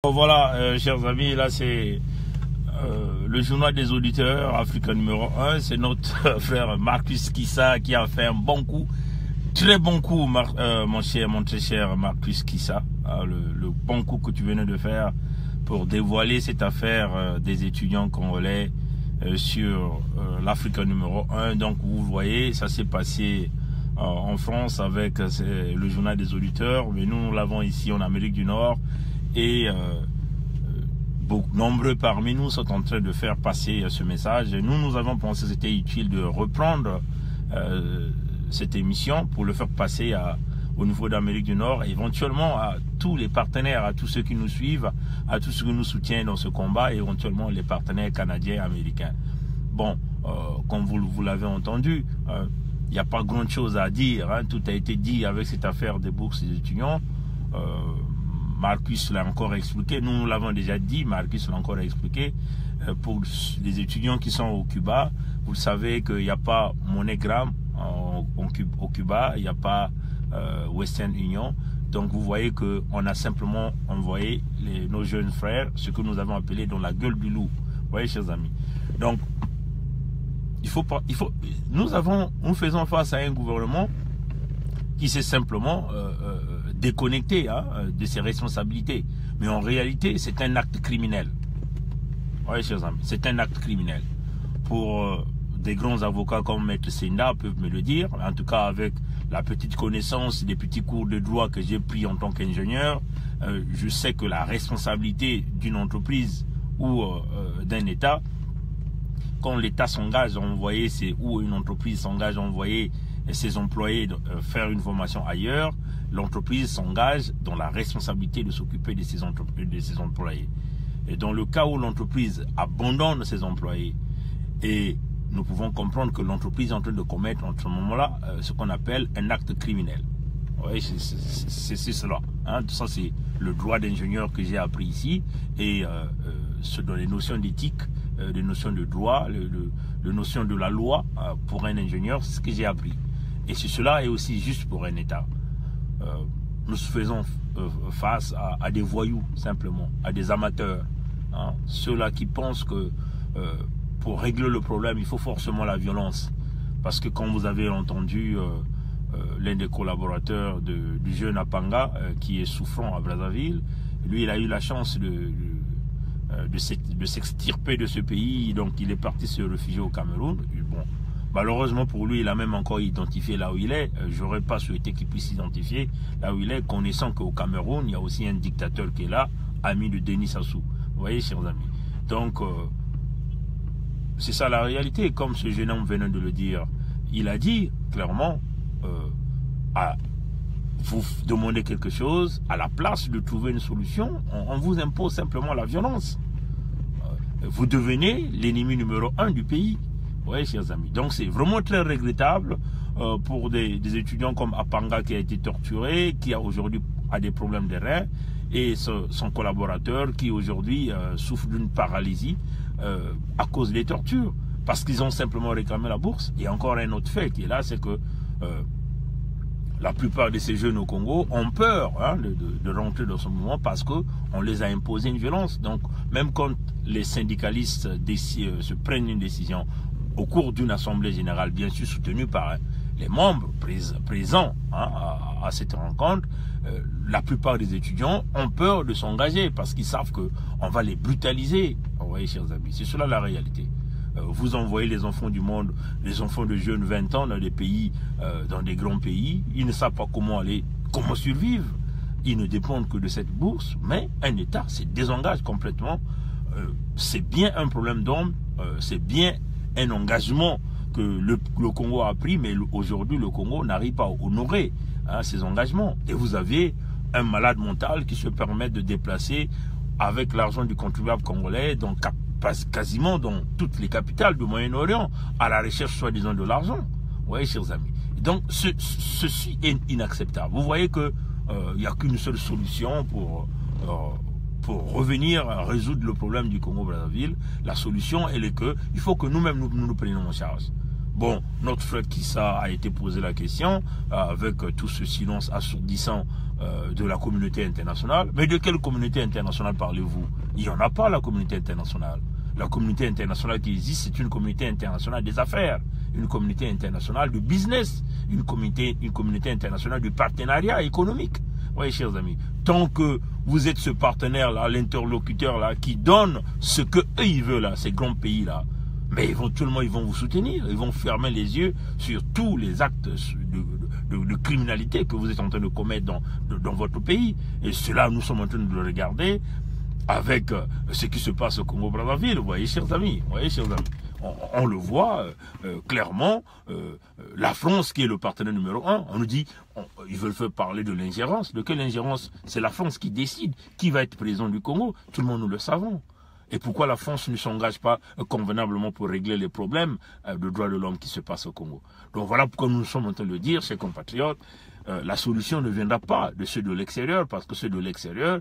Voilà, chers amis, là c'est le journal des auditeurs, Africa numéro 1. C'est notre frère Marcus Kissa qui a fait un bon coup, très bon coup, mon très cher Marcus Kissa. Le bon coup que tu venais de faire pour dévoiler cette affaire des étudiants congolais sur l'Africa numéro 1. Donc vous voyez, ça s'est passé en France avec le journal des auditeurs, mais nous l'avons ici en Amérique du Nord. Et nombreux parmi nous sont en train de faire passer ce message. Et nous avons pensé que c'était utile de reprendre cette émission pour le faire passer au niveau d'Amérique du Nord, et éventuellement à tous les partenaires, à tous ceux qui nous suivent, à tous ceux qui nous soutiennent dans ce combat, et éventuellement les partenaires canadiens et américains. Bon, comme vous l'avez entendu, il n'y a pas grand chose à dire, hein. Tout a été dit avec cette affaire des bourses des étudiants. Marcus l'a encore expliqué, nous l'avons déjà dit, Marcus l'a encore expliqué. Pour les étudiants qui sont au Cuba, vous savez qu'il n'y a pas MoneyGram au Cuba, il n'y a pas Western Union. Donc vous voyez qu'on a simplement envoyé nos jeunes frères, ce que nous avons appelé dans la gueule du loup. Vous voyez, chers amis. Donc, nous faisons face à un gouvernement qui s'est simplement déconnecté de ses responsabilités. Mais en réalité, c'est un acte criminel. Oui, chers amis, c'est un acte criminel. Pour des grands avocats comme Maître Senda peuvent me le dire, en tout cas avec la petite connaissance des petits cours de droit que j'ai pris en tant qu'ingénieur, je sais que la responsabilité d'une entreprise ou d'un État, quand l'État s'engage à envoyer, ou une entreprise s'engage à envoyer ses employés faire une formation ailleurs, l'entreprise s'engage dans la responsabilité de s'occuper de ses employés. Et dans le cas où l'entreprise abandonne ses employés, et nous pouvons comprendre que l'entreprise est en train de commettre en ce moment-là ce qu'on appelle un acte criminel. Oui, c'est cela. Hein. Ça, c'est le droit d'ingénieur que j'ai appris ici, et dans les notions d'éthique, les notions de droit, les notions de la loi pour un ingénieur, c'est ce que j'ai appris. Et cela est aussi juste pour un État. Nous faisons face à des voyous, simplement, à des amateurs. Hein, ceux-là qui pensent que pour régler le problème, il faut forcément la violence. Parce que quand vous avez entendu l'un des collaborateurs du jeune Apanga, qui est souffrant à Brazzaville, lui, il a eu la chance de s'extirper de ce pays, donc il est parti se réfugier au Cameroun. Bon, malheureusement pour lui, il a même encore identifié là où il est. J'aurais pas souhaité qu'il puisse s'identifier là où il est, connaissant qu'au Cameroun, il y a aussi un dictateur qui est là, ami de Denis Sassou. Vous voyez, chers amis. Donc, c'est ça la réalité, comme ce jeune homme venait de le dire. Il a dit clairement, vous demandez quelque chose, à la place de trouver une solution, on vous impose simplement la violence. Vous devenez l'ennemi numéro 1 du pays. Oui, chers amis. Donc c'est vraiment très regrettable pour des étudiants comme Apanga qui a été torturé, qui aujourd'hui a des problèmes de reins, et son collaborateur qui aujourd'hui souffre d'une paralysie à cause des tortures, parce qu'ils ont simplement réclamé la bourse. Et encore un autre fait qui est là, c'est que la plupart de ces jeunes au Congo ont peur de rentrer dans ce mouvement parce qu'on les a imposé une violence. Donc même quand les syndicalistes se prennent une décision au cours d'une assemblée générale, bien sûr soutenue par les membres présents à cette rencontre, la plupart des étudiants ont peur de s'engager parce qu'ils savent qu'on va les brutaliser. Vous voyez, chers amis, c'est cela la réalité. Vous envoyez les enfants du monde, les enfants de jeunes 20 ans dans des pays, dans des grands pays, ils ne savent pas comment survivre. Ils ne dépendent que de cette bourse, mais un État se désengage complètement. C'est bien un problème d'homme, c'est bien un engagement que le Congo a pris, mais aujourd'hui le Congo n'arrive pas à honorer ses engagements. Et vous avez un malade mental qui se permet de déplacer avec l'argent du contribuable congolais, donc quasiment dans toutes les capitales du Moyen-Orient, à la recherche soi-disant de l'argent. Vous voyez, chers amis. Donc, ceci est inacceptable. Vous voyez qu'il n'y a qu'une seule solution pour revenir à résoudre le problème du Congo-Brazzaville. La solution, elle est il faut que nous-mêmes nous prenions en charge. Bon, notre frère Kissa a été posé la question, avec tout ce silence assourdissant de la communauté internationale. Mais de quelle communauté internationale parlez-vous? Il n'y en a pas, la communauté internationale. La communauté internationale qui existe, c'est une communauté internationale des affaires, une communauté internationale de business, une communauté internationale de partenariat économique. Oui, chers amis, tant que vous êtes ce partenaire-là, l'interlocuteur-là, qui donne ce que eux ils veulent, là, ces grands pays-là, mais éventuellement ils vont vous soutenir, ils vont fermer les yeux sur tous les actes de criminalité que vous êtes en train de commettre dans votre pays. Et cela, nous sommes en train de le regarder avec ce qui se passe au Congo-Brazzaville. Vous voyez, chers amis, on le voit clairement. La France, qui est le partenaire numéro 1, on nous dit, ils veulent faire parler de l'ingérence. De quelle ingérence? C'est la France qui décide qui va être président du Congo. Tout le monde, nous le savons. Et pourquoi la France ne s'engage pas convenablement pour régler les problèmes de droits de l'homme qui se passent au Congo? Donc voilà pourquoi nous sommes en train de le dire, chers compatriotes, la solution ne viendra pas de ceux de l'extérieur, parce que ceux de l'extérieur,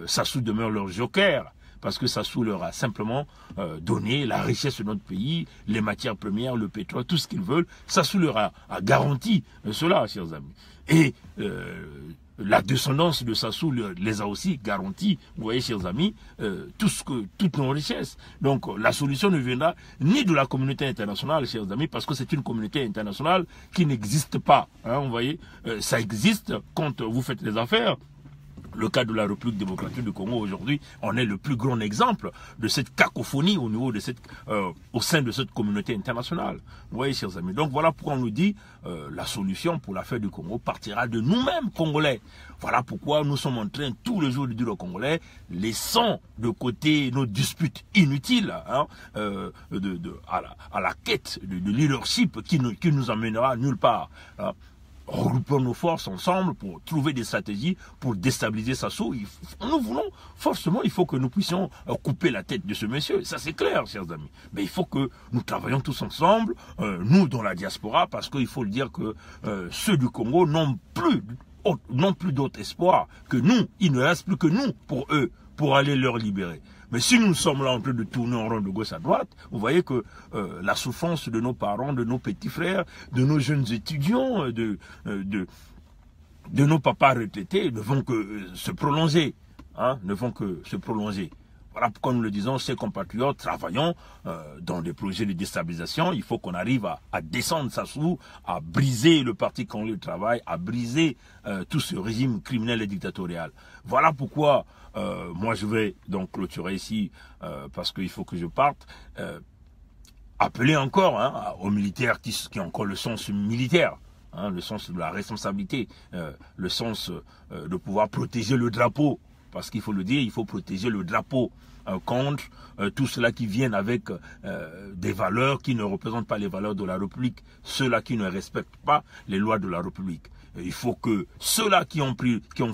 Sassou demeure leur joker, parce que Sassou leur a simplement donné la richesse de notre pays, les matières premières, le pétrole, tout ce qu'ils veulent. Sassou leur a garanti cela, chers amis. Et la descendance de Sassou les a aussi garantis, vous voyez, chers amis, toutes nos richesses. Donc la solution ne viendra ni de la communauté internationale, chers amis, parce que c'est une communauté internationale qui n'existe pas. Hein, vous voyez, ça existe quand vous faites les affaires. Le cas de la République démocratique du Congo aujourd'hui, on est le plus grand exemple de cette cacophonie au niveau de au sein de cette communauté internationale. Vous voyez, chers amis. Donc voilà pourquoi on nous dit la solution pour l'affaire du Congo partira de nous-mêmes, Congolais. Voilà pourquoi nous sommes en train tous les jours de dire aux Congolais, laissons de côté nos disputes inutiles, hein, à la quête de leadership qui nous amènera nulle part. Hein. Regroupons nos forces ensemble pour trouver des stratégies pour déstabiliser Sassou. Nous voulons, forcément, il faut que nous puissions couper la tête de ce monsieur. Ça, c'est clair, chers amis. Mais il faut que nous travaillions tous ensemble, nous dans la diaspora, parce qu'il faut le dire que ceux du Congo n'ont plus d'autre espoir que nous. Il ne reste plus que nous pour eux, pour aller leur libérer. Mais si nous sommes là en train de tourner en rond de gauche à droite, vous voyez que la souffrance de nos parents, de nos petits frères, de nos jeunes étudiants, de nos papas retraités ne vont que se prolonger. Hein, ne vont que se prolonger. Voilà pourquoi nous le disons, ces compatriotes, travaillons dans des projets de déstabilisation. Il faut qu'on arrive à descendre Sassou, à briser le parti congolais du travail, à briser tout ce régime criminel et dictatorial. Voilà pourquoi moi je vais donc clôturer ici, parce qu'il faut que je parte. Appeler encore aux militaires qui ont encore le sens militaire. Hein, le sens de la responsabilité, le sens de pouvoir protéger le drapeau. Parce qu'il faut le dire, il faut protéger le drapeau contre tout cela qui viennent avec des valeurs qui ne représentent pas les valeurs de la République, ceux-là qui ne respectent pas les lois de la République. Il faut que ceux-là qui ont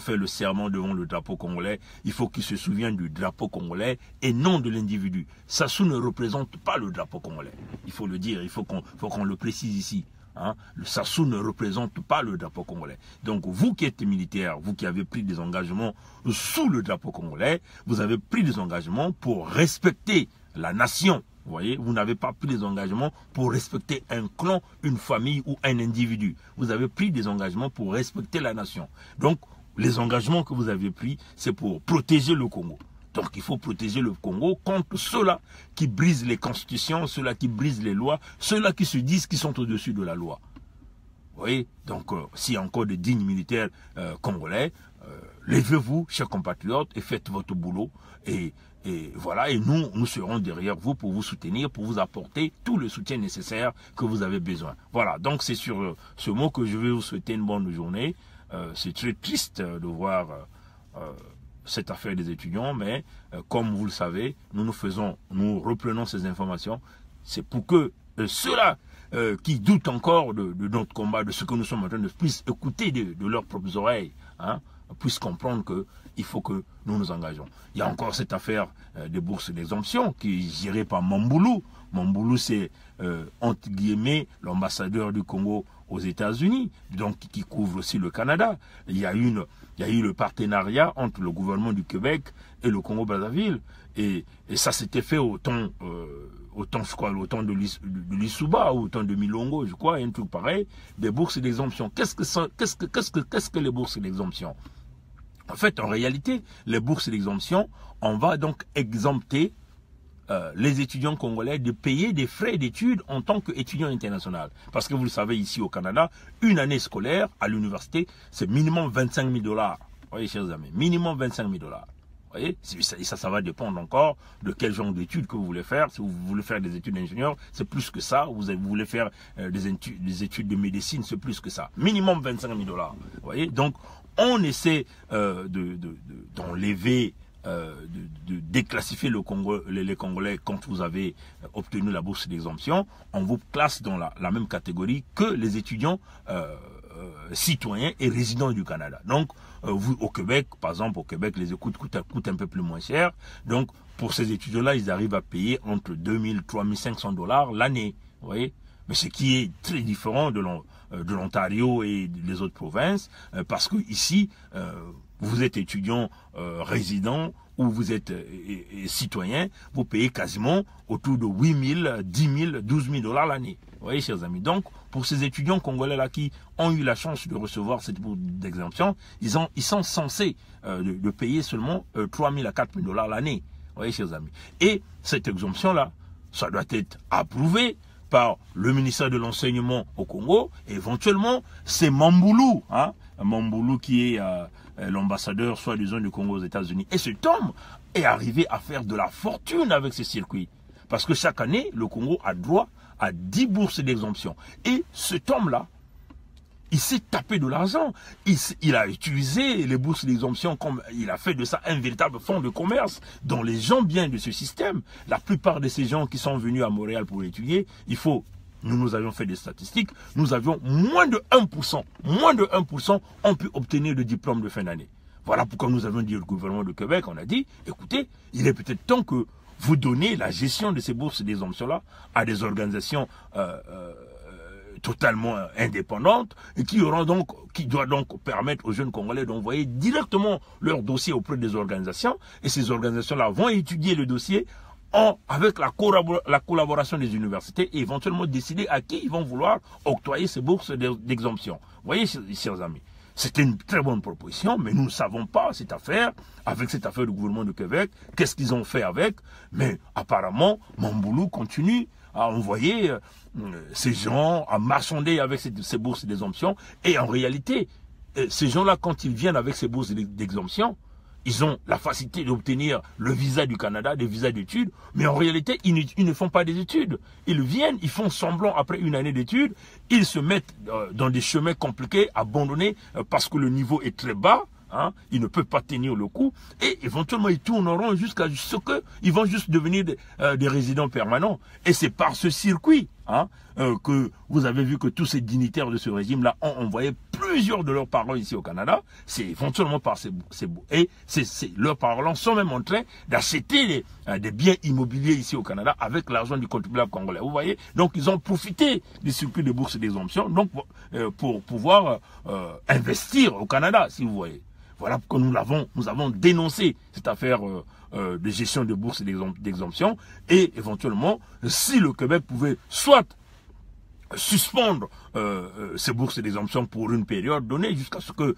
fait le serment devant le drapeau congolais, il faut qu'ils se souviennent du drapeau congolais et non de l'individu. Sassou ne représente pas le drapeau congolais. Il faut le dire, il faut qu'on le précise ici. Hein, le Sassou ne représente pas le drapeau congolais. Donc vous qui êtes militaire, vous qui avez pris des engagements sous le drapeau congolais, vous avez pris des engagements pour respecter la nation. Vous voyez, vous n'avez pas pris des engagements pour respecter un clan, une famille ou un individu. Vous avez pris des engagements pour respecter la nation. Donc les engagements que vous avez pris, c'est pour protéger le Congo. Donc il faut protéger le Congo contre ceux-là qui brisent les constitutions, ceux-là qui brisent les lois, ceux-là qui se disent qu'ils sont au-dessus de la loi. Vous voyez, donc s'il y a encore de dignes militaires congolais, levez-vous, chers compatriotes, et faites votre boulot. Et voilà, et nous serons derrière vous pour vous soutenir, pour vous apporter tout le soutien nécessaire que vous avez besoin. Voilà, donc c'est sur ce mot que je vais vous souhaiter une bonne journée. C'est très triste de voir cette affaire des étudiants, mais comme vous le savez, nous reprenons ces informations. C'est pour que ceux-là qui doutent encore de notre combat, de ce que nous sommes en train de puissent écouter de leurs propres oreilles, hein, puissent comprendre qu'il faut que nous nous engageons. Il y a encore cette affaire des bourses d'exemption qui est gérée par Mamboulou. Mamboulou, c'est, entre guillemets, l'ambassadeur du Congo aux États-Unis, donc qui couvre aussi le Canada. Il y a eu le partenariat entre le gouvernement du Québec et le Congo-Brazzaville. Et ça s'était fait au temps de l'Issouba, ou au temps de Milongo, je crois, un truc pareil, des bourses d'exemption. Qu'est-ce que les bourses d'exemption? En fait, en réalité, les bourses d'exemption, on va donc exempter les étudiants congolais de payer des frais d'études en tant qu'étudiants internationaux. Parce que vous le savez, ici au Canada, une année scolaire à l'université, c'est minimum 25 000 $. Vous voyez, chers amis, minimum 25 000 $. Vous voyez, ça va dépendre encore de quel genre d'études que vous voulez faire. Si vous voulez faire des études d'ingénieur, c'est plus que ça. Vous voulez faire des études de médecine, c'est plus que ça. Minimum 25 000 $. Vous voyez, donc on essaie d'enlever, de déclassifier les Congolais quand vous avez obtenu la bourse d'exemption. On vous classe dans la même catégorie que les étudiants citoyens et résidents du Canada. Donc, vous, au Québec, par exemple, au Québec, les écoutes coûtent un peu plus moins cher. Donc, pour ces étudiants-là, ils arrivent à payer entre 2 000 et 3 500 $ l'année. Vous voyez? Mais ce qui est très différent de l'Ontario et des autres provinces, parce que ici, vous êtes étudiant résident ou vous êtes citoyen, vous payez quasiment autour de 8 000, 10 000, 12 000 $ l'année. Vous voyez, chers amis. Donc, pour ces étudiants congolais-là qui ont eu la chance de recevoir cette bourse d'exemption, ils sont censés de payer seulement 3 000 à 4 000 $ l'année. Vous voyez, chers amis. Et cette exemption-là, ça doit être approuvé par le ministère de l'Enseignement au Congo. Et éventuellement, c'est Mamboulou, hein, Mamboulou qui est l'ambassadeur soi-disant du Congo aux États-Unis. Et cet homme est arrivé à faire de la fortune avec ce circuit. Parce que chaque année, le Congo a droit à 10 bourses d'exemption. Et cet homme-là, il s'est tapé de l'argent. Il a utilisé les bourses d'exemption comme il a fait de ça un véritable fonds de commerce dont les gens bien de ce système. La plupart de ces gens qui sont venus à Montréal pour étudier, nous avions fait des statistiques, nous avions moins de 1% ont pu obtenir le diplôme de fin d'année. Voilà pourquoi nous avons dit au gouvernement du Québec, on a dit, écoutez, il est peut-être temps que vous donnez la gestion de ces bourses d'exemption-là à des organisations totalement indépendantes et qui doit donc permettre aux jeunes Congolais d'envoyer directement leur dossier auprès des organisations, et ces organisations-là vont étudier le dossier avec la collaboration des universités et éventuellement décider à qui ils vont vouloir octroyer ces bourses d'exemption. Vous voyez, chers amis, c'était une très bonne proposition, mais nous ne savons pas avec cette affaire du gouvernement du Québec, qu'est-ce qu'ils ont fait avec, mais apparemment, Mamboulou continue à envoyer ces gens, à marchander avec ces bourses d'exemption. Et en réalité, ces gens-là, quand ils viennent avec ces bourses d'exemption, ils ont la facilité d'obtenir le visa du Canada, des visas d'études, mais en réalité, ils ne font pas des études. Ils viennent, ils font semblant après une année d'études, ils se mettent dans des chemins compliqués, abandonnés, parce que le niveau est très bas. Hein, ils ne peuvent pas tenir le coup et éventuellement ils tourneront jusqu'à ce qu'ils vont juste devenir des résidents permanents. Et c'est par ce circuit que vous avez vu que tous ces dignitaires de ce régime-là ont envoyé plusieurs de leurs parents ici au Canada. C'est éventuellement par leurs parents sont même en train d'acheter des biens immobiliers ici au Canada avec l'argent du contribuable congolais. Vous voyez, donc ils ont profité du circuit de bourse d'exemption donc pour pouvoir investir au Canada, si vous voyez. Voilà pourquoi nous avons dénoncé cette affaire de gestion de bourse d'exemption et éventuellement, si le Québec pouvait soit suspendre ces bourses d'exemption pour une période donnée jusqu'à ce que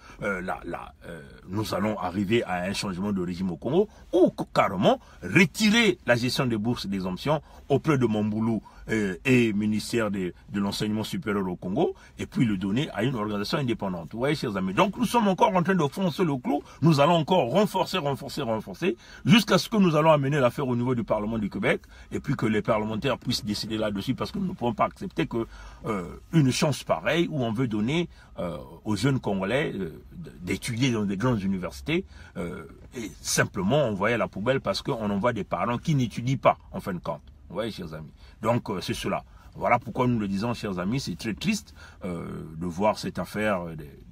nous allons arriver à un changement de régime au Congo, ou carrément retirer la gestion des bourses d'exemption auprès de Mamboulou et ministère de l'enseignement supérieur au Congo, et puis le donner à une organisation indépendante. Vous voyez, chers amis, donc nous sommes encore en train de foncer le clou, nous allons encore renforcer, jusqu'à ce que nous allons amener l'affaire au niveau du Parlement du Québec, et puis que les parlementaires puissent décider là-dessus, parce que nous ne pouvons pas accepter que une chance pareille où on veut donner aux jeunes Congolais d'étudier dans des grandes universités et simplement envoyer à la poubelle parce qu'on envoie des parents qui n'étudient pas, en fin de compte. Vous voyez, chers amis. Donc, c'est cela. Voilà pourquoi nous le disons, chers amis, c'est très triste de voir cette affaire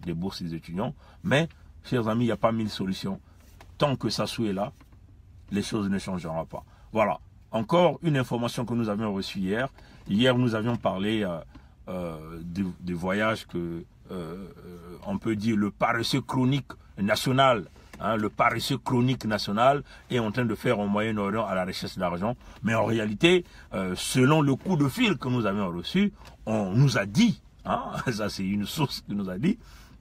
des bourses des étudiants. Mais, chers amis, il n'y a pas 1000 solutions. Tant que Sassou est là, les choses ne changeront pas. Voilà. Encore une information que nous avions reçue hier. Hier, nous avions parlé des voyages que on peut dire le paresseux chronique national, hein, le paresseux chronique national est en train de faire au Moyen-Orient à la recherche d'argent. Mais en réalité, selon le coup de fil que nous avions reçu, on nous a dit, hein, ça c'est une source qui nous a dit,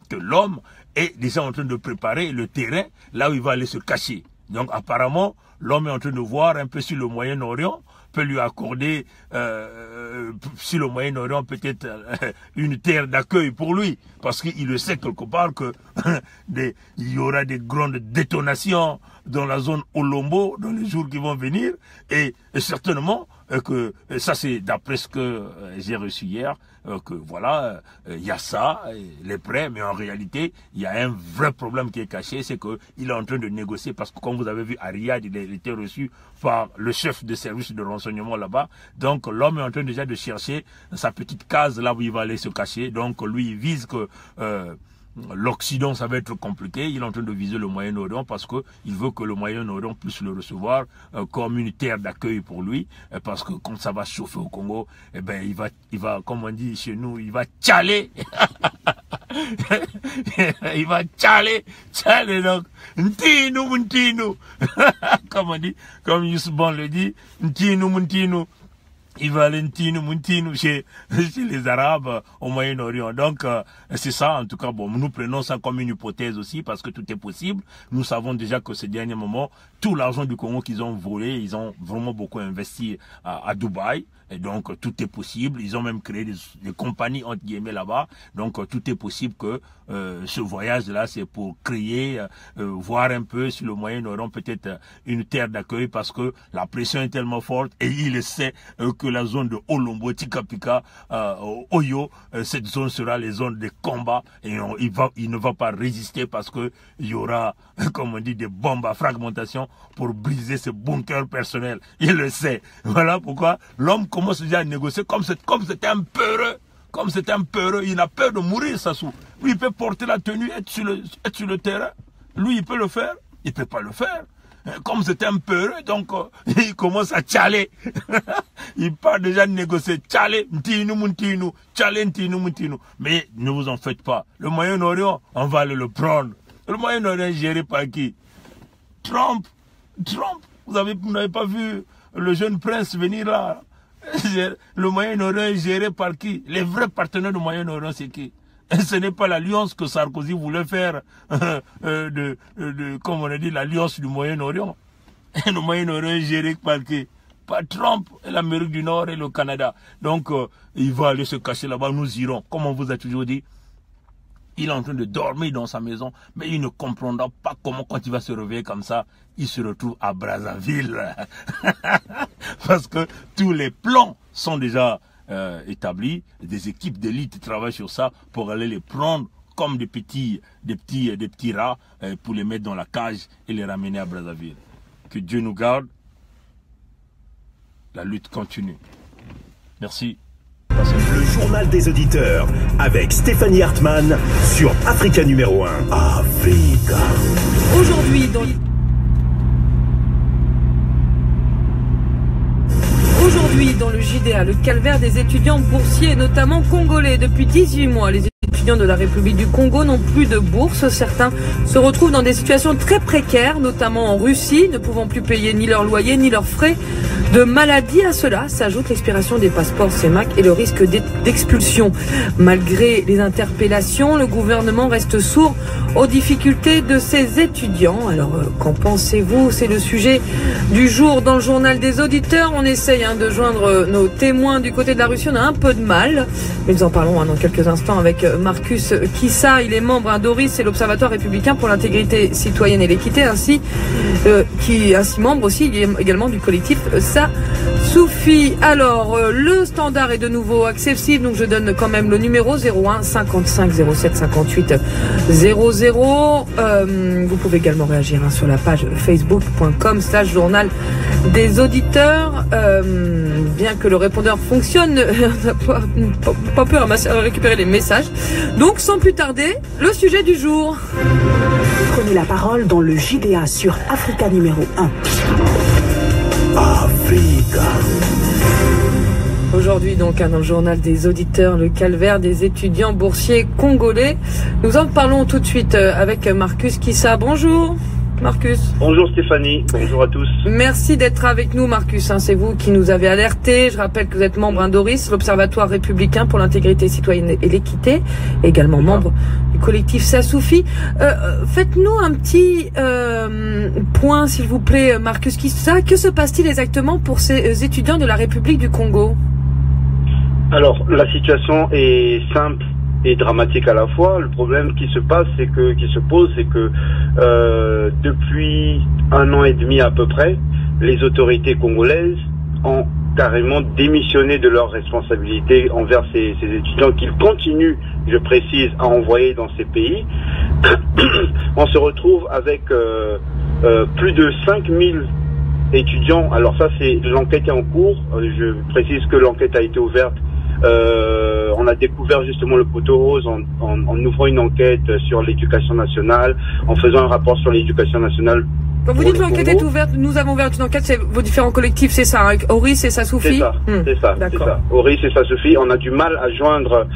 que l'homme est déjà en train de préparer le terrain là où il va aller se cacher. Donc apparemment, l'homme est en train de voir un peu sur le Moyen-Orient, peut lui accorder sur le Moyen-Orient peut-être une terre d'accueil pour lui, parce qu'il le sait quelque part que il y aura des grandes détonations dans la zone Olombo dans les jours qui vont venir, et certainement que ça c'est d'après ce que j'ai reçu hier, que voilà, il y a ça, les prêts, mais en réalité, il y a un vrai problème qui est caché, c'est qu'il est en train de négocier, parce que comme vous avez vu à Riyad, il a été reçu par le chef de service de renseignement là-bas, donc l'homme est en train déjà de chercher sa petite case là où il va aller se cacher, donc lui il vise que l'Occident, ça va être compliqué. Il est en train de viser le Moyen-Orient parce qu'il veut que le Moyen-Orient puisse le recevoir comme une terre d'accueil pour lui. Parce que quand ça va chauffer au Congo, eh ben, il va, comme on dit chez nous, il va tchaler. Il va tchaler donc. Ntinu. Comme on dit, comme Youssou Bon le dit, Ntinu. Il va aller Ntinu chez les Arabes au Moyen-Orient. Donc, c'est ça, en tout cas, bon, nous prenons ça comme une hypothèse aussi, parce que tout est possible. Nous savons déjà que ces derniers moments, tout l'argent du Congo qu'ils ont volé, ils ont vraiment beaucoup investi à Dubaï. Et donc, tout est possible. Ils ont même créé des compagnies, entre guillemets, là-bas. Donc, tout est possible que ce voyage-là, c'est pour créer, voir un peu sur le Moyen-Orient, peut-être une terre d'accueil, parce que la pression est tellement forte. Et il sait que la zone de Olombo, Tikapika, Oyo, cette zone sera les zones de combat. Et il ne va pas résister parce que il y aura, comme on dit, des bombes à fragmentation pour briser ce bunker personnel. Il le sait. Voilà pourquoi l'homme commence déjà à négocier comme c'est un peureux. Comme c'est un peureux, il a peur de mourir, Sassou. Lui, il peut porter la tenue, être sur le terrain. Lui, il peut le faire. Il ne peut pas le faire. Comme c'est un peureux, donc il commence à tchaler. Il part déjà de négocier. Tchaler, ntinu, tchaler, ntinu. Mais ne vous en faites pas. Le Moyen-Orient, on va aller le prendre. Le Moyen-Orient est géré par qui? Trump. Vous n'avez pas vu le jeune prince venir là? Le Moyen-Orient est géré par qui? Les vrais partenaires du Moyen-Orient, c'est qui? Ce n'est pas l'alliance que Sarkozy voulait faire, comme on a dit, l'alliance du Moyen-Orient. Le Moyen-Orient est géré par qui? Par Trump, l'Amérique du Nord et le Canada. Donc, il va aller se cacher là-bas, nous irons. Comme on vous a toujours dit, il est en train de dormir dans sa maison, mais il ne comprendra pas comment, quand il va se réveiller comme ça, il se retrouve à Brazzaville. Parce que tous les plans sont déjà établis. Des équipes d'élite travaillent sur ça pour aller les prendre comme des petits rats pour les mettre dans la cage et les ramener à Brazzaville. Que Dieu nous garde. La lutte continue. Merci. Le journal des auditeurs avec Stéphanie Hartmann sur Africa numéro 1. Africa. Aujourd'hui, dans le JDA, le calvaire des étudiants boursiers, notamment congolais. Depuis 18 mois, les étudiants de la République du Congo n'ont plus de bourse. Certains se retrouvent dans des situations très précaires, notamment en Russie, ne pouvant plus payer ni leur loyer ni leurs frais de maladie. À cela s'ajoute l'expiration des passeports CEMAC et le risque d'expulsion. Malgré les interpellations, le gouvernement reste sourd aux difficultés de ces étudiants. Alors, qu'en pensez-vous? C'est le sujet du jour dans le journal des auditeurs. On essaye de joindre nos témoins du côté de la Russie. On a un peu de mal, mais nous en parlons dans quelques instants avec Marcus Kissa. Il est membre d'ORIS et l'Observatoire républicain pour l'intégrité citoyenne et l'équité, ainsi membre aussi également du collectif Ça Suffit. Alors, le standard est de nouveau accessible, donc je donne quand même le numéro 01 55 07 58 00. Vous pouvez également réagir sur la page facebook.com/journal des auditeurs. Bien que le répondeur fonctionne, on n'a pas pu récupérer les messages. Donc, sans plus tarder, le sujet du jour. Prenez la parole dans le JDA sur Africa numéro 1. Africa. Aujourd'hui, donc, dans le journal des auditeurs, le calvaire des étudiants boursiers congolais. Nous en parlons tout de suite avec Marcus Kissa. Bonjour, Marcus. Bonjour Stéphanie, bonjour à tous. Merci d'être avec nous, Marcus. C'est vous qui nous avez alertés. Je rappelle que vous êtes membre d'ORIS, l'Observatoire républicain pour l'intégrité citoyenne et l'équité, également membre du collectif Ça Suffit. Faites-nous un petit point, s'il vous plaît, Marcus Kissa. Que se passe-t-il exactement pour ces étudiants de la République du Congo? Alors, la situation est simple et dramatique à la fois. Le problème qui se pose, c'est que depuis 1 an et demi à peu près, les autorités congolaises ont carrément démissionné de leurs responsabilités envers ces étudiants qu'ils continuent, je précise, à envoyer dans ces pays. On se retrouve avec plus de 5000 étudiants. Alors ça, l'enquête est en cours. Je précise que l'enquête a été ouverte. On a découvert justement le poteau rose en ouvrant une enquête sur l'éducation nationale, en faisant un rapport sur l'éducation nationale. Quand vous dites que l'enquête est ouverte, nous avons ouvert une enquête, c'est vos différents collectifs, c'est ça, avec ORIS et Ça Suffit. C'est ça. ORIS et Ça Suffit. On a du mal à joindre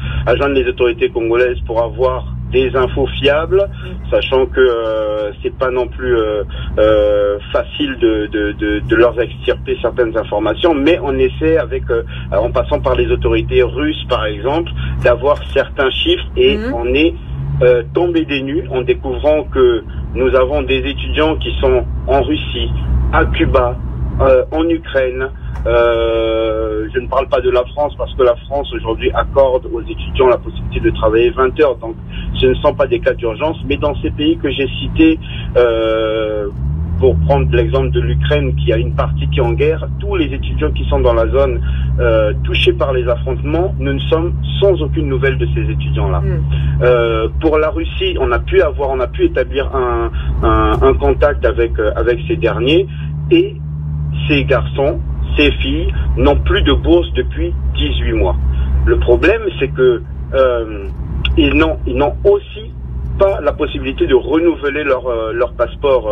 les autorités congolaises pour avoir des infos fiables, sachant que c'est pas non plus facile de leur extirper certaines informations, mais on essaie en passant par les autorités russes par exemple, d'avoir certains chiffres et on est tombé des nues en découvrant que nous avons des étudiants qui sont en Russie, à Cuba, en Ukraine. Je ne parle pas de la France parce que la France aujourd'hui accorde aux étudiants la possibilité de travailler 20 heures, donc ce ne sont pas des cas d'urgence, mais dans ces pays que j'ai cités, pour prendre l'exemple de l'Ukraine qui a une partie qui est en guerre, tous les étudiants qui sont dans la zone touchés par les affrontements, nous ne sommes sans aucune nouvelle de ces étudiants-là. Pour la Russie, on a pu établir un contact avec ces derniers, et ces garçons, ces filles n'ont plus de bourse depuis 18 mois. Le problème, c'est que ils n'ont aussi pas la possibilité de renouveler leur passeport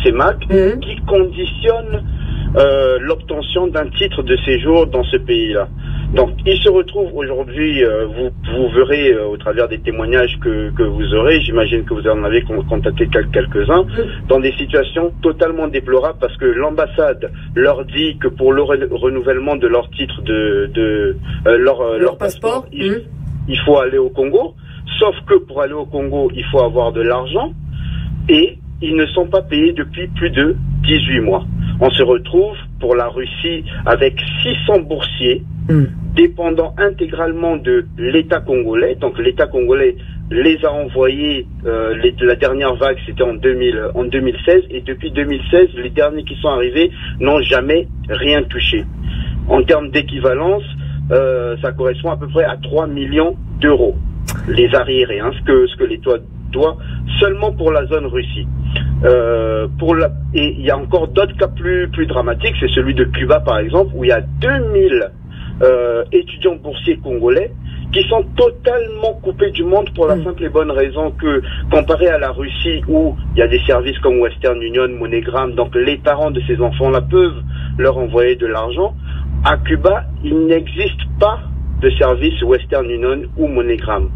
CEMAC, qui conditionne l'obtention d'un titre de séjour dans ce pays-là. Donc, ils se retrouvent aujourd'hui, vous verrez au travers des témoignages que vous aurez, j'imagine que vous en avez contacté quelques-uns, dans des situations totalement déplorables, parce que l'ambassade leur dit que pour le renouvellement de leur titre leur passeport, il faut aller au Congo, sauf que pour aller au Congo, il faut avoir de l'argent, et ils ne sont pas payés depuis plus de 18 mois. On se retrouve pour la Russie avec 600 boursiers, dépendant intégralement de l'État congolais. Donc l'État congolais les a envoyés, la dernière vague c'était en 2016, et depuis 2016, les derniers qui sont arrivés n'ont jamais rien touché. En termes d'équivalence, ça correspond à peu près à 3 millions d'euros, les arriérés, ce que l'État doit seulement pour la zone Russie. Et il y a encore d'autres cas plus dramatiques, c'est celui de Cuba par exemple, où il y a 2000 étudiants boursiers congolais qui sont totalement coupés du monde pour la simple et bonne raison que, comparé à la Russie où il y a des services comme Western Union, MoneyGram, donc les parents de ces enfants-là peuvent leur envoyer de l'argent, à Cuba, il n'existe pas de service Western Union ou MoneyGram.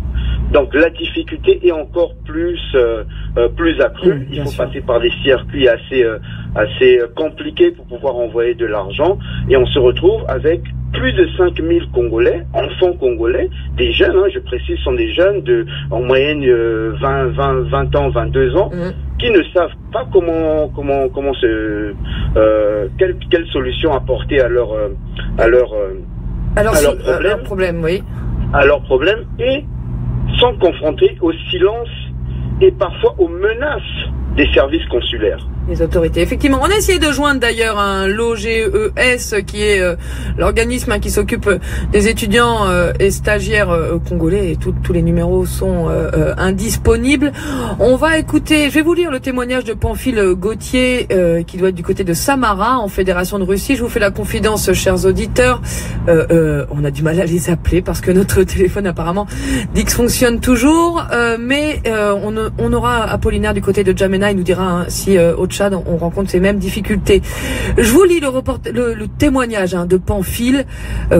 Donc la difficulté est encore plus accrue. Il faut passer par des circuits assez compliqués pour pouvoir envoyer de l'argent, et on se retrouve avec plus de 5000 Congolais, enfants congolais, des jeunes, je précise, sont des jeunes de en moyenne 20 ans, 22 ans, qui ne savent pas quelle solution apporter à leur problème, oui. À leur problème, et sont confrontés au silence et parfois aux menaces des services consulaires. Les autorités. Effectivement, on a essayé de joindre d'ailleurs l'OGES, qui est l'organisme qui s'occupe des étudiants et stagiaires congolais, et tous les numéros sont indisponibles. On va écouter, je vais vous lire le témoignage de Pamphile Gauthier, qui doit être du côté de Samara, en Fédération de Russie. Je vous fais la confidence, chers auditeurs. On a du mal à les appeler parce que notre téléphone apparemment dysfonctionne toujours, mais on aura Apollinaire du côté de Djamena, il nous dira si autre chose Tchad, on rencontre ces mêmes difficultés. Je vous lis le témoignage de Pamphile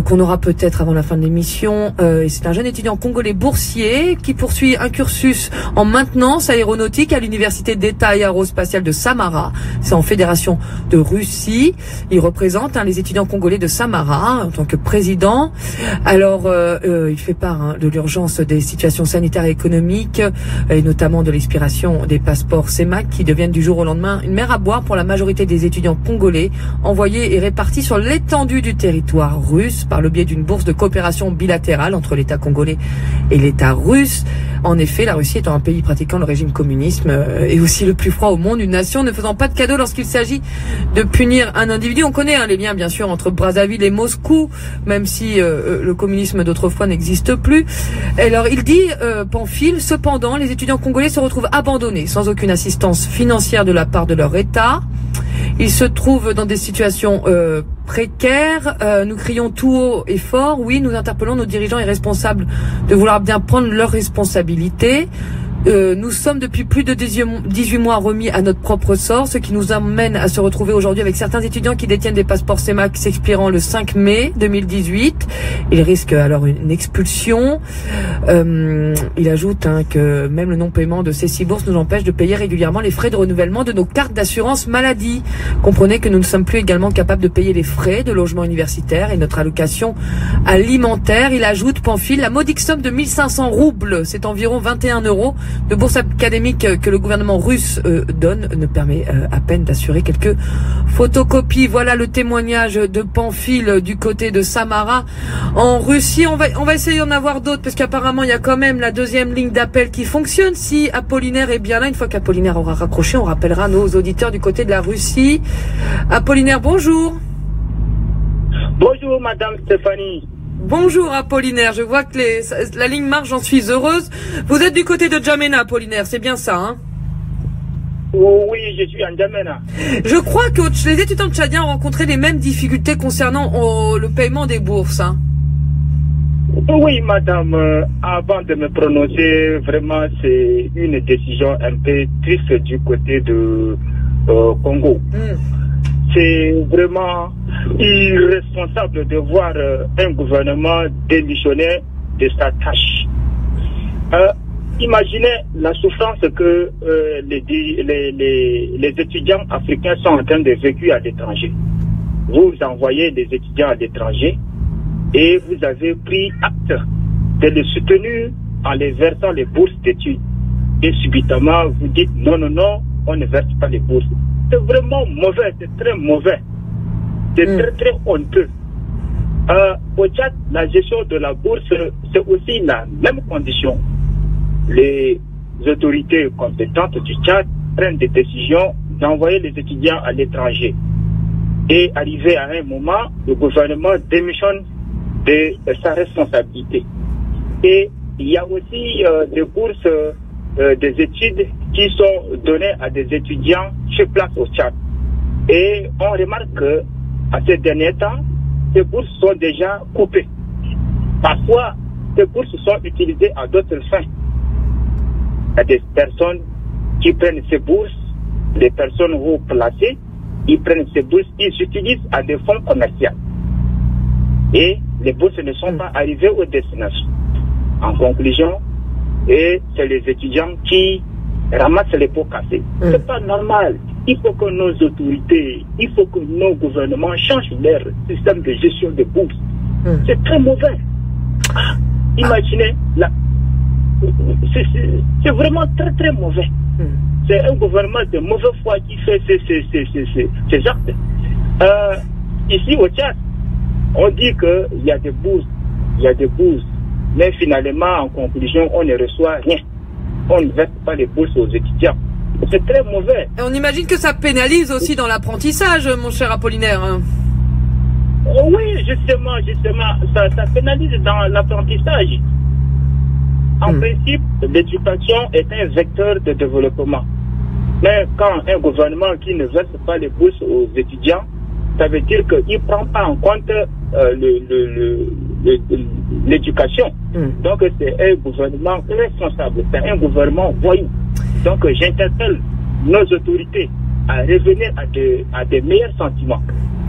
qu'on aura peut-être avant la fin de l'émission. C'est un jeune étudiant congolais boursier qui poursuit un cursus en maintenance aéronautique à l'université d'État aérospatiale de Samara. C'est en fédération de Russie. Il représente les étudiants congolais de Samara en tant que président. Alors, il fait part de l'urgence des situations sanitaires et économiques et notamment de l'expiration des passeports CEMAC qui deviennent du jour au lendemain une mer à boire pour la majorité des étudiants congolais envoyés et répartis sur l'étendue du territoire russe par le biais d'une bourse de coopération bilatérale entre l'État congolais et l'État russe. En effet, la Russie étant un pays pratiquant le régime communisme et aussi le plus froid au monde, une nation ne faisant pas de cadeaux lorsqu'il s'agit de punir un individu. On connaît les liens bien sûr entre Brazzaville et Moscou, même si le communisme d'autrefois n'existe plus. Alors il dit, Pamphile, cependant, les étudiants congolais se retrouvent abandonnés, sans aucune assistance financière de la part de leur État. Ils se trouvent dans des situations précaires. Nous crions tout haut et fort. Oui, nous interpellons nos dirigeants et responsables de vouloir bien prendre leurs responsabilités. Nous sommes depuis plus de 18 mois remis à notre propre sort, ce qui nous amène à se retrouver aujourd'hui avec certains étudiants qui détiennent des passeports CEMAC s'expirant le 5 mai 2018. Ils risquent alors une expulsion. Il ajoute que même le non-paiement de ces 6 bourses nous empêche de payer régulièrement les frais de renouvellement de nos cartes d'assurance maladie. Comprenez que nous ne sommes plus également capables de payer les frais de logement universitaire et notre allocation alimentaire. Il ajoute, Pamphile, la modique somme de 1500 roubles, c'est environ 21 € de bourse académique que le gouvernement russe donne ne permet à peine d'assurer quelques photocopies. Voilà le témoignage de Pamphile du côté de Samara en Russie. On va essayer d'en avoir d'autres parce qu'apparemment il y a quand même la deuxième ligne d'appel qui fonctionne. Si Apollinaire est bien là, une fois qu'Apollinaire aura raccroché, on rappellera nos auditeurs du côté de la Russie. Apollinaire, bonjour. Bonjour Madame Stéphanie. Bonjour Apollinaire, je vois que la ligne marche, j'en suis heureuse. Vous êtes du côté de N'Djamena, Apollinaire, c'est bien ça, hein? Oui, je suis à N'Djamena. Je crois que les étudiants tchadiens ont rencontré les mêmes difficultés concernant le paiement des bourses, hein? Oui, madame, avant de me prononcer, vraiment, c'est une décision un peu triste du côté de Congo. C'est vraiment irresponsable de voir un gouvernement démissionner de sa tâche. Imaginez la souffrance que les étudiants africains sont en train de vivre à l'étranger. Vous envoyez des étudiants à l'étranger et vous avez pris acte de les soutenir en les versant les bourses d'études. Et subitement, vous dites non, non, non, on ne verse pas les bourses. C'est vraiment mauvais, c'est très mauvais. C'est très, très honteux. Au Tchad, la gestion de la bourse, c'est aussi la même condition. Les autorités compétentes du Tchad prennent des décisions d'envoyer les étudiants à l'étranger. Et arrivé à un moment, le gouvernement démissionne de sa responsabilité. Et il y a aussi des bourses des études qui sont données à des étudiants sur place au Tchad. Et on remarque que à ces derniers temps, ces bourses sont déjà coupées. Parfois, ces bourses sont utilisées à d'autres fins. Il y a des personnes qui prennent ces bourses, des personnes haut placées, ils prennent ces bourses, ils utilisent à des fonds commerciaux. Et les bourses ne sont pas arrivées aux destinations. En conclusion, et c'est les étudiants qui ramassent les pots cassés. C'est pas normal. Il faut que nos autorités, il faut que nos gouvernements changent leur système de gestion des bourses. C'est très mauvais. Imaginez, c'est vraiment très très mauvais. C'est un gouvernement de mauvaise foi qui fait ces actes. Ici au Tchad, on dit qu'il y a des bourses, mais finalement, en conclusion, on ne reçoit rien. On ne verse pas les bourses aux étudiants. C'est très mauvais. Et on imagine que ça pénalise aussi dans l'apprentissage, mon cher Apollinaire. Oui, justement, ça pénalise dans l'apprentissage. En principe, l'éducation est un vecteur de développement. Mais quand un gouvernement qui ne verse pas les bourses aux étudiants, ça veut dire qu'il ne prend pas en compte l'éducation. Donc c'est un gouvernement responsable, c'est un gouvernement voyou. Donc j'interpelle nos autorités à revenir à des meilleurs sentiments,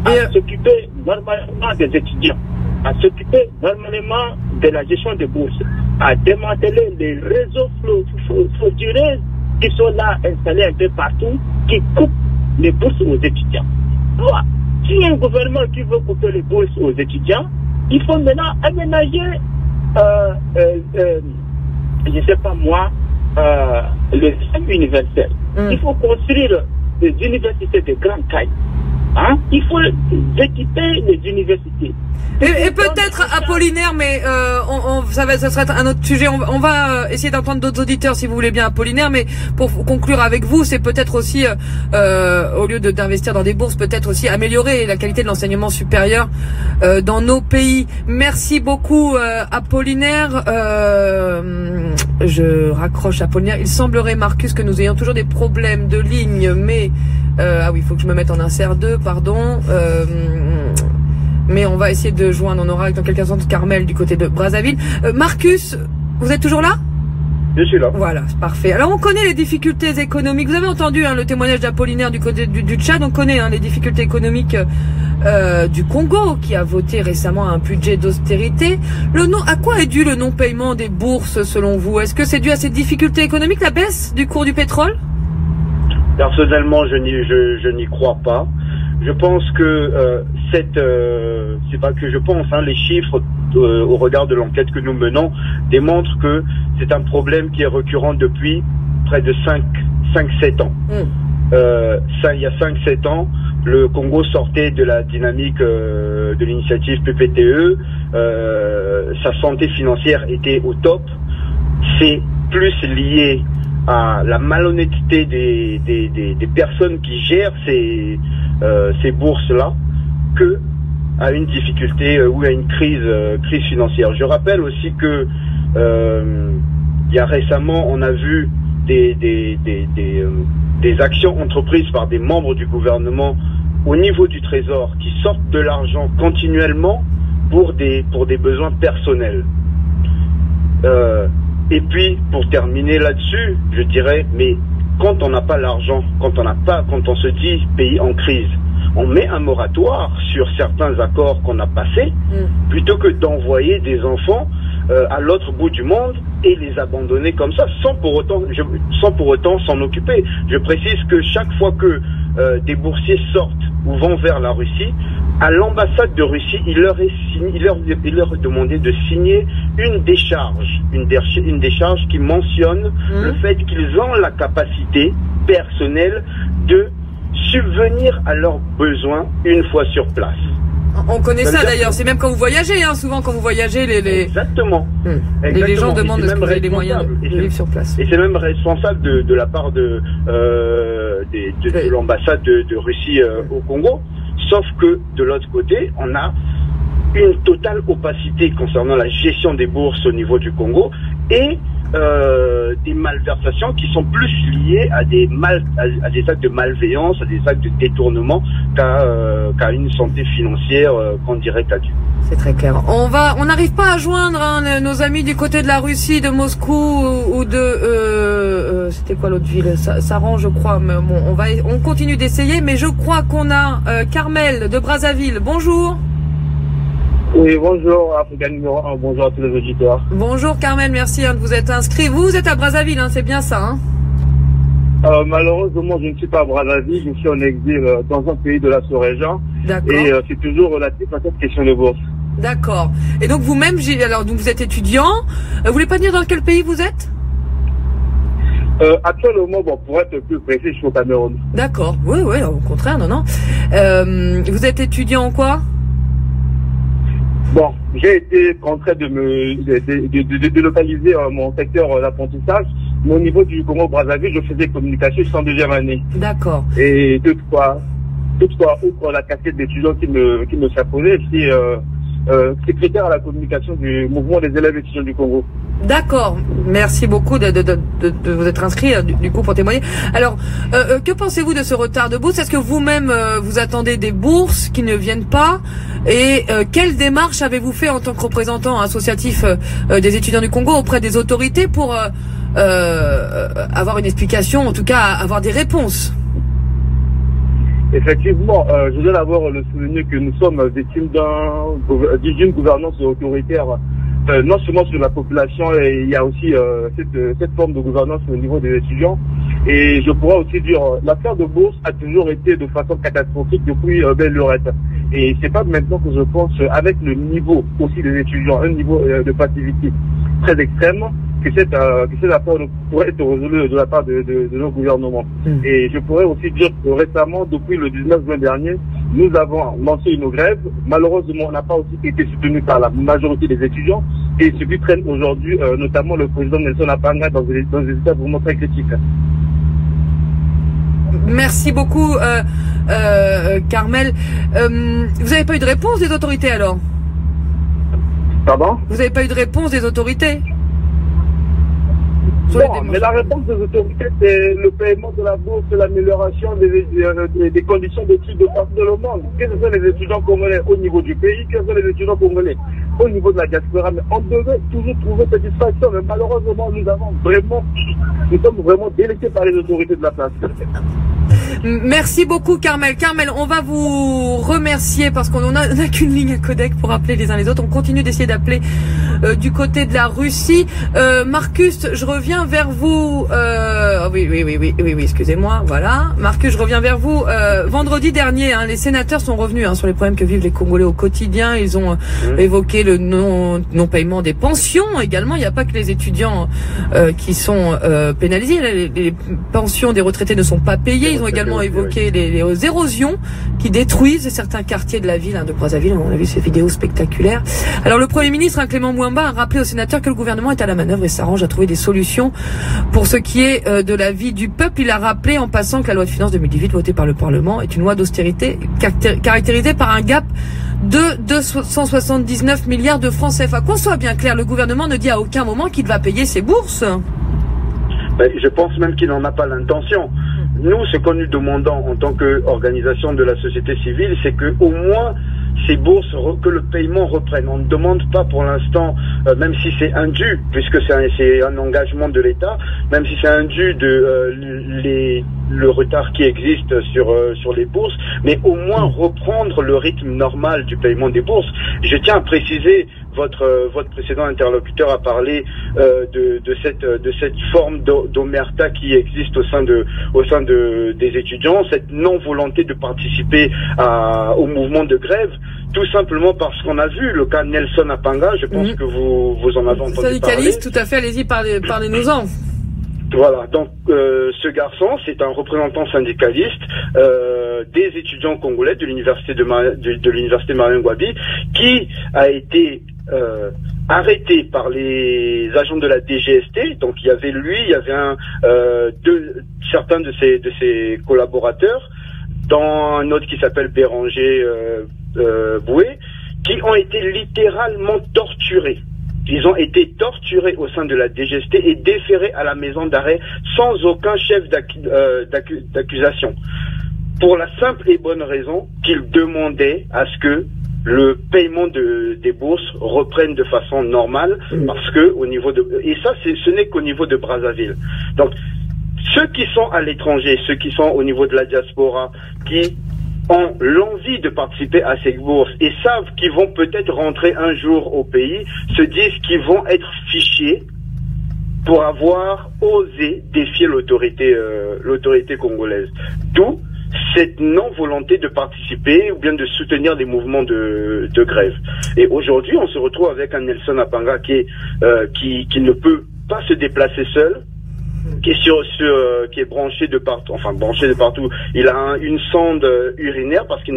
à s'occuper normalement des étudiants, à s'occuper normalement de la gestion des bourses, à démanteler les réseaux frauduleux qui sont là installés un peu partout, qui coupent les bourses aux étudiants. Voilà. Si un gouvernement qui veut couper les bourses aux étudiants, il faut maintenant aménager, je ne sais pas moi, le système universel. Il faut construire des universités de grande taille. Hein? Il faut équiper les universités. Et peut-être Apollinaire, mais ça serait un autre sujet. On va essayer d'entendre d'autres auditeurs si vous voulez bien, Apollinaire. Mais pour conclure avec vous, c'est peut-être aussi, au lieu d'investir dans des bourses, peut-être aussi améliorer la qualité de l'enseignement supérieur dans nos pays. Merci beaucoup, Apollinaire. Je raccroche Apollinaire. Il semblerait, Marcus, que nous ayons toujours des problèmes de ligne, mais ah oui, il faut que je me mette en insert 2, pardon. Mais on va essayer de joindre, on aura dans quelques instants Carmel du côté de Brazzaville. Marcus, vous êtes toujours là? Je suis là. Voilà, c'est parfait. Alors on connaît les difficultés économiques. Vous avez entendu le témoignage d'Apollinaire du côté du Tchad. On connaît les difficultés économiques du Congo, qui a voté récemment un budget d'austérité. À quoi est dû le non-paiement des bourses selon vous? Est-ce que c'est dû à ces difficultés économiques, la baisse du cours du pétrole? Personnellement, je n'y crois pas. Je pense que c'est pas que je pense, les chiffres au regard de l'enquête que nous menons démontrent que c'est un problème qui est récurrent depuis près de 5-7 ans. Il y a 5-7 ans, le Congo sortait de la dynamique de l'initiative PPTE, sa santé financière était au top. C'est plus lié à la malhonnêteté des personnes qui gèrent ces bourses-là que à une difficulté ou à une crise financière. Je rappelle aussi que il y a récemment, on a vu des actions entreprises par des membres du gouvernement au niveau du Trésor qui sortent de l'argent continuellement pour des besoins personnels. Et puis, pour terminer là-dessus, je dirais, mais quand on n'a pas l'argent, quand on se dit pays en crise, on met un moratoire sur certains accords qu'on a passés, plutôt que d'envoyer des enfants à l'autre bout du monde et les abandonner comme ça, sans pour autant s'en occuper. Je précise que chaque fois que des boursiers sortent ou vont vers la Russie, à l'ambassade de Russie, il leur est demandé de signer une décharge qui mentionne le fait qu'ils ont la capacité personnelle de subvenir à leurs besoins une fois sur place. On connaît ça d'ailleurs, c'est même quand vous voyagez, souvent quand vous voyagez, Exactement. Les gens demandent de ce que vous avez les moyens de vivre sur place. Et c'est même responsable de la part de l'ambassade de Russie au Congo. Sauf que de l'autre côté, on a une totale opacité concernant la gestion des bourses au niveau du Congo et des malversations qui sont plus liées à des actes de malveillance, à des actes de détournement qu'à une santé financière qu'on dirait à Dieu. C'est très clair. On n'arrive pas à joindre nos amis du côté de la Russie, de Moscou ou de c'était quoi l'autre ville? Saran, je crois. Mais bon, on continue d'essayer, mais je crois qu'on a Carmel de Brazzaville. Bonjour. Oui, bonjour, Africa numéro 1, bonjour à tous les auditeurs. Bonjour Carmel, merci de vous être inscrit. Vous êtes à Brazzaville, c'est bien ça, malheureusement, je ne suis pas à Brazzaville, je suis en exil dans un pays de la sous-région. D'accord. Et c'est toujours relatif à cette question de bourse. D'accord. Et donc vous-même, donc vous êtes étudiant. Vous voulez pas dire dans quel pays vous êtes? Actuellement, pour être plus précis, je suis au Cameroun. D'accord. Oui, au contraire, non. Vous êtes étudiant en quoi? Bon, j'ai été contraint de localiser mon secteur d'apprentissage. Mais au niveau du Congo-Brazzaville, je faisais communication, je suis en deuxième année. D'accord. Et toutefois, outre la casquette d'étudiants qui me s'imposait, je suis secrétaire à la communication du mouvement des élèves étudiants du Congo. D'accord. Merci beaucoup de vous être inscrit du coup pour témoigner. Alors, que pensez-vous de ce retard de bourse? Est-ce que vous-même vous attendez des bourses qui ne viennent pas? Et quelle démarche avez-vous fait en tant que représentant associatif des étudiants du Congo auprès des autorités pour avoir une explication, en tout cas avoir des réponses? Effectivement, je voudrais d'abord le souligner que nous sommes victimes d'une gouvernance autoritaire, non seulement sur la population, et il y a aussi cette forme de gouvernance au niveau des étudiants. Et je pourrais aussi dire, l'affaire de bourse a toujours été de façon catastrophique depuis belle lurette. Et c'est pas maintenant que je pense, avec le niveau aussi des étudiants, un niveau de passivité très extrême, que cette affaire pourrait être résolue de la part de nos gouvernements. Et je pourrais aussi dire que récemment, depuis le 19 juin dernier, nous avons lancé une grève. Malheureusement, on n'a pas aussi été soutenu par la majorité des étudiants. Et ce qui traîne aujourd'hui, notamment le président Nelson Apanga, dans des états vraiment très critiques. Merci beaucoup, Carmel. Vous n'avez pas eu de réponse des autorités alors? Pardon? Vous n'avez pas eu de réponse des autorités? Non, mais la réponse des autorités, c'est le paiement de la bourse, l'amélioration des conditions d'études de partout dans le monde. Quels sont les étudiants congolais au niveau du pays, quels sont les étudiants congolais au niveau de la diaspora? Mais on devait toujours trouver satisfaction, mais malheureusement, nous sommes vraiment délaissés par les autorités de la place. Merci beaucoup, Carmel. Carmel, on va vous remercier parce qu'on n'a qu'une ligne à codec pour appeler les uns les autres. On continue d'essayer d'appeler du côté de la Russie. Marcus, je reviens vers vous. Oui, excusez-moi. Voilà. Marcus, je reviens vers vous. Vendredi dernier, les sénateurs sont revenus sur les problèmes que vivent les Congolais au quotidien. Ils ont évoqué le non-paiement des pensions également. Il n'y a pas que les étudiants qui sont pénalisés. Les pensions des retraités ne sont pas payées. Ils ont également évoqué les érosions qui détruisent certains quartiers de la ville, de Brazzaville. On a vu ces vidéos spectaculaires. Alors le Premier ministre, Clément Mwamba, a rappelé aux sénateurs que le gouvernement est à la manœuvre et s'arrange à trouver des solutions pour ce qui est de la vie du peuple. Il a rappelé en passant que la loi de finances 2018 votée par le Parlement est une loi d'austérité caractérisée par un gap de 279 milliards de francs CFA. Qu'on soit bien clair, le gouvernement ne dit à aucun moment qu'il va payer ses bourses. Je pense même qu'il n'en a pas l'intention. Nous, ce que nous demandons en tant qu'organisation de la société civile, c'est que au moins ces bourses, que le paiement reprenne. On ne demande pas pour l'instant, même si c'est indu, puisque c'est un engagement de l'État, même si c'est indu le retard qui existe sur les bourses, mais au moins reprendre le rythme normal du paiement des bourses. Je tiens à préciser, votre précédent interlocuteur a parlé de cette forme d'omerta qui existe au sein des étudiants, cette non-volonté de participer au mouvement de grève, tout simplement parce qu'on a vu le cas Nelson Apanga. Je pense que vous en avez entendu parler. Syndicaliste, tout à fait, allez-y, parlez-nous-en. Voilà, donc ce garçon, c'est un représentant syndicaliste des étudiants congolais de l'université de l'université Marien Ngouabi, qui a été arrêté par les agents de la DGST. Donc il y avait lui, il y avait certains de ses collaborateurs, dont un autre qui s'appelle Béranger Boué, qui ont été littéralement torturés. Ils ont été torturés au sein de la DGST et déférés à la maison d'arrêt sans aucun chef d'accusation. Pour la simple et bonne raison qu'ils demandaient à ce que le paiement des bourses reprenne de façon normale, parce que et ça, ce n'est qu'au niveau de Brazzaville. Donc, ceux qui sont à l'étranger, ceux qui sont au niveau de la diaspora, qui ont l'envie de participer à ces bourses et savent qu'ils vont peut-être rentrer un jour au pays, se disent qu'ils vont être fichés pour avoir osé défier l'autorité congolaise. D'où cette non-volonté de participer ou bien de soutenir des mouvements de grève. Et aujourd'hui, on se retrouve avec un Nelson Apanga qui ne peut pas se déplacer seul, qui est branché de partout, Il a une sonde urinaire parce qu'il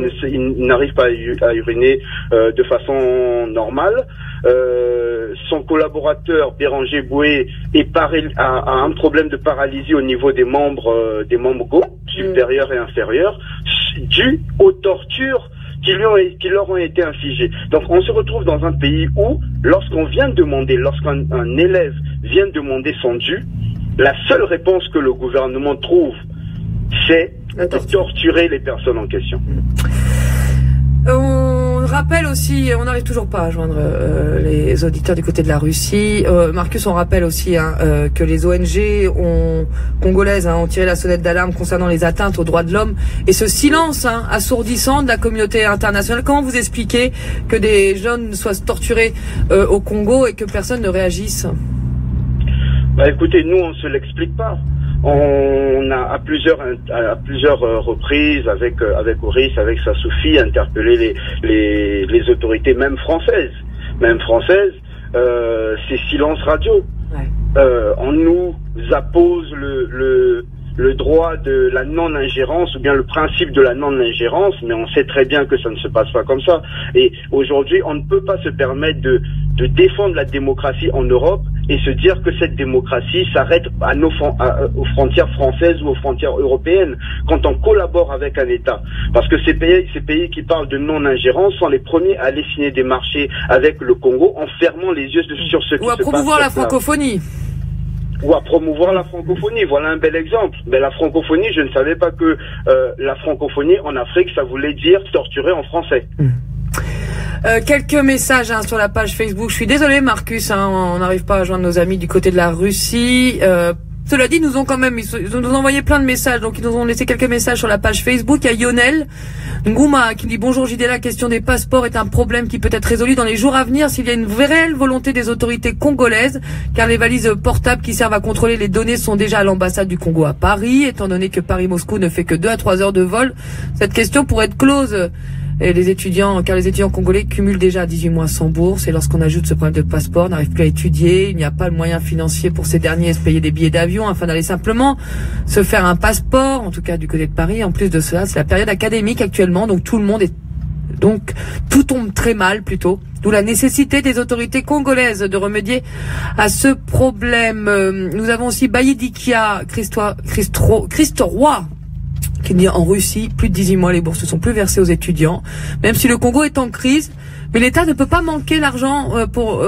n'arrive pas à uriner de façon normale. Son collaborateur Béranger Boué a un problème de paralysie au niveau des membres gauche, supérieurs et inférieurs, dû aux tortures qui leur ont été infligées. Donc on se retrouve dans un pays où, lorsqu'un élève vient demander son dû, la seule réponse que le gouvernement trouve, c'est de torturer les personnes en question. On rappelle aussi, on n'arrive toujours pas à joindre les auditeurs du côté de la Russie. Marcus, on rappelle aussi que les ONG congolaises ont tiré la sonnette d'alarme concernant les atteintes aux droits de l'homme et ce silence assourdissant de la communauté internationale. Comment vous expliquez que des jeunes soient torturés au Congo et que personne ne réagisse? Bah écoutez, nous on se l'explique pas. On a à plusieurs reprises avec Oris, avec Sassoufi, interpellé les autorités même françaises, c'est silence radio. Ouais. On nous appose le droit de la non-ingérence ou bien le principe de la non-ingérence, mais on sait très bien que ça ne se passe pas comme ça. Et aujourd'hui, on ne peut pas se permettre de défendre la démocratie en Europe et se dire que cette démocratie s'arrête aux frontières françaises ou aux frontières européennes quand on collabore avec un État. Parce que ces pays qui parlent de non-ingérence sont les premiers à aller signer des marchés avec le Congo en fermant les yeux sur ce qui se passe. Ou à promouvoir la francophonie. Ou à promouvoir la francophonie. Voilà un bel exemple. Mais la francophonie, je ne savais pas que la francophonie en Afrique, ça voulait dire torturer en français. Quelques messages sur la page Facebook. Je suis désolé Marcus, on n'arrive pas à joindre nos amis du côté de la Russie. Cela dit, ils nous ont envoyé plein de messages, donc ils nous ont laissé quelques messages sur la page Facebook. Il y a Yonel Ngouma qui dit bonjour JD, la question des passeports est un problème qui peut être résolu dans les jours à venir s'il y a une réelle volonté des autorités congolaises, car les valises portables qui servent à contrôler les données sont déjà à l'ambassade du Congo à Paris. Étant donné que Paris-Moscou ne fait que 2 à 3 heures de vol, cette question pourrait être close. Et les étudiants congolais cumulent déjà 18 mois sans bourse, et lorsqu'on ajoute ce problème de passeport, n'arrivent plus à étudier, il n'y a pas le moyen financier pour ces derniers de se payer des billets d'avion afin d'aller simplement se faire un passeport, en tout cas du côté de Paris. En plus de cela, c'est la période académique actuellement, donc tout tombe très mal plutôt. D'où la nécessité des autorités congolaises de remédier à ce problème. Nous avons aussi Bayidikia Christoroy qui dit en Russie, plus de 18 mois, les bourses ne sont plus versées aux étudiants, même si le Congo est en crise. Mais l'État ne peut pas manquer l'argent pour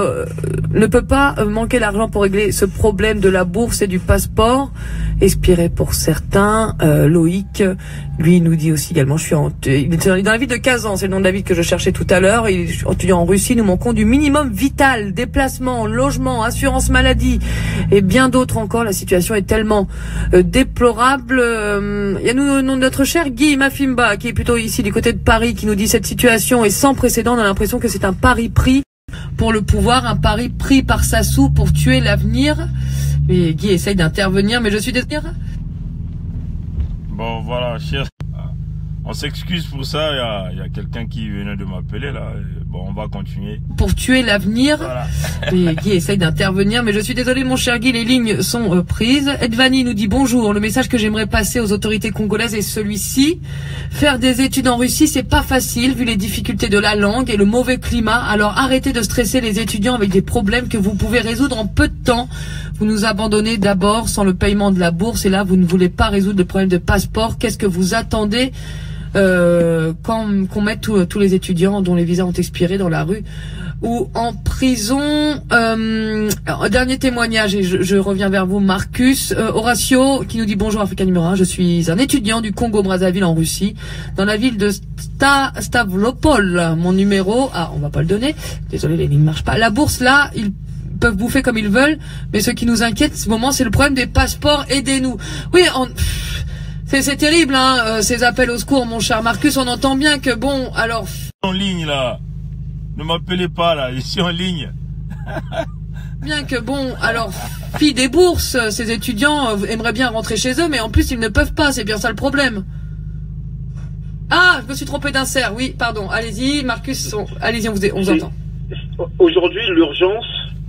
régler ce problème de la bourse et du passeport. Expiré pour certains. Loïc, lui, nous dit aussi également, il est dans la ville de Kazan, c'est le nom de la ville que je cherchais tout à l'heure. Il est étudiant en Russie, nous manquons du minimum vital, déplacement, logement, assurance maladie et bien d'autres encore. La situation est tellement déplorable. Il y a notre cher Guy Mafimba, qui est plutôt ici du côté de Paris, qui nous dit cette situation est sans précédent. On a l'impression que c'est un pari pris pour le pouvoir, un pari pris par Sassou pour tuer l'avenir. Et Guy essaye d'intervenir, mais je suis désolé. Bon, voilà, cher. On s'excuse pour ça, il y a quelqu'un qui venait de m'appeler là. Bon, on va continuer. Pour tuer l'avenir. Voilà. Et Guy essaye d'intervenir, mais je suis désolé mon cher Guy, les lignes sont prises. Edvani nous dit bonjour, le message que j'aimerais passer aux autorités congolaises est celui-ci. Faire des études en Russie, c'est pas facile vu les difficultés de la langue et le mauvais climat. Alors arrêtez de stresser les étudiants avec des problèmes que vous pouvez résoudre en peu de temps. Vous nous abandonnez d'abord sans le paiement de la bourse et là vous ne voulez pas résoudre le problème de passeport. Qu'est-ce que vous attendez qu'on mette tous les étudiants dont les visas ont expiré dans la rue ou en prison. Un dernier témoignage et je reviens vers vous Marcus. Horacio qui nous dit bonjour Africa numéro 1, je suis un étudiant du Congo-Brazzaville en Russie, dans la ville de Stavropol. Mon numéro, on va pas le donner, désolé les lignes ne marchent pas. La bourse là, ils peuvent bouffer comme ils veulent, mais ce qui nous inquiète en ce moment c'est le problème des passeports, aidez-nous. Oui, c'est terrible, ces appels au secours, mon cher Marcus. On entend bien que bon, alors... En ligne, là. Ne m'appelez pas, là. Je suis en ligne. Bien que bon, alors, fille des bourses, ces étudiants aimeraient bien rentrer chez eux, mais en plus, ils ne peuvent pas. C'est bien ça le problème. Ah, je me suis trompé d'insert. Oui, pardon. Allez-y, Marcus. Allez-y, on vous entend. Aujourd'hui, l'urgence...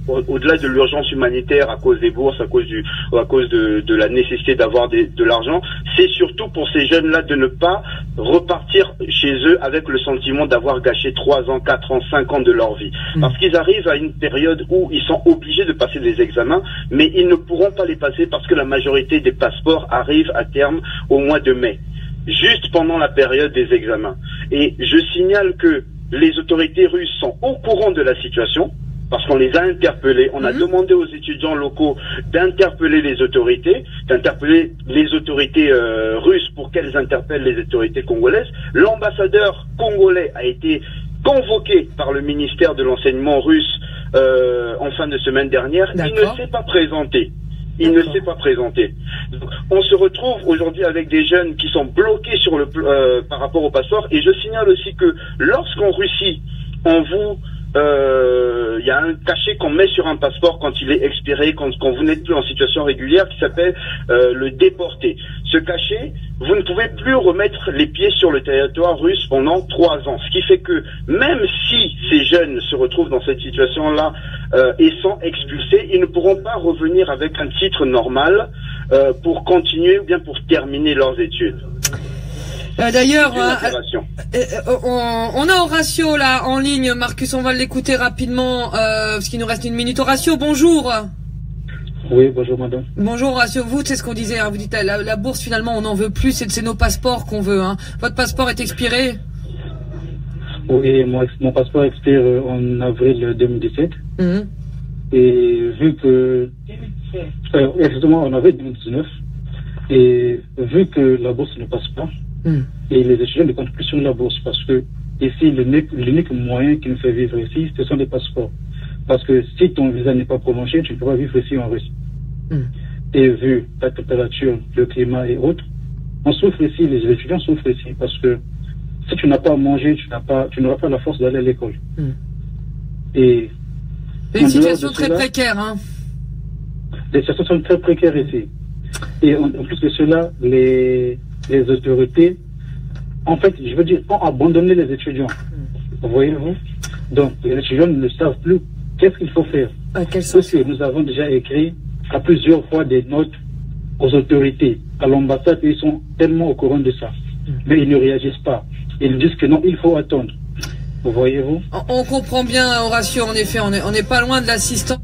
Au-delà de l'urgence humanitaire à cause des bourses, à cause de la nécessité d'avoir de l'argent, c'est surtout pour ces jeunes-là de ne pas repartir chez eux avec le sentiment d'avoir gâché 3 ans, 4 ans, 5 ans de leur vie. Parce qu'ils arrivent à une période où ils sont obligés de passer des examens, mais ils ne pourront pas les passer parce que la majorité des passeports arrivent à terme au mois de mai, juste pendant la période des examens. Et je signale que les autorités russes sont au courant de la situation, parce qu'on les a interpellés, on a demandé aux étudiants locaux d'interpeller les autorités, russes pour qu'elles interpellent les autorités congolaises. L'ambassadeur congolais a été convoqué par le ministère de l'enseignement russe en fin de semaine dernière. Il ne s'est pas présenté. Il ne s'est pas présenté. Donc, on se retrouve aujourd'hui avec des jeunes qui sont bloqués sur par rapport au passeport. Et je signale aussi que lorsqu'en Russie, il y a un cachet qu'on met sur un passeport quand il est expiré, quand vous n'êtes plus en situation régulière, qui s'appelle le déporté. Ce cachet, vous ne pouvez plus remettre les pieds sur le territoire russe pendant 3 ans. Ce qui fait que même si ces jeunes se retrouvent dans cette situation-là et sont expulsés, ils ne pourront pas revenir avec un titre normal pour continuer ou bien pour terminer leurs études. D'ailleurs, on a Horacio là en ligne. Marcus, on va l'écouter rapidement parce qu'il nous reste 1 minute. Horacio, bonjour. Oui, bonjour madame. Bonjour Horacio, vous, c'est ce qu'on disait, hein, vous dites la bourse finalement on n'en veut plus, c'est nos passeports qu'on veut. Hein. Votre passeport est expiré? Oui, mon passeport expire en avril 2017. Et vu que... exactement en avril 2019. Et vu que la bourse ne passe pas, et les étudiants ne comptent plus sur la bourse, parce que ici, l'unique moyen qui nous fait vivre ici, ce sont les passeports. Parce que si ton visa n'est pas prolongé, tu ne peux pas vivre ici en Russie. Et vu la température, le climat et autres, on souffre ici, les étudiants souffrent ici, parce que si tu n'as pas à manger, tu n'auras pas la force d'aller à l'école. Et une situation très précaire, hein. Les situations sont très précaires ici. Et en plus de cela, les autorités, en fait, je veux dire, ont abandonné les étudiants. Voyez-vous? Donc, les étudiants ne savent plus qu'est-ce qu'il faut faire. Parce que nous avons déjà écrit à plusieurs fois des notes aux autorités, à l'ambassade, et ils sont tellement au courant de ça. Mais ils ne réagissent pas. Ils disent que non, il faut attendre. Voyez-vous? On comprend bien, Horacio, en effet, on n'est pas loin de l'assistance.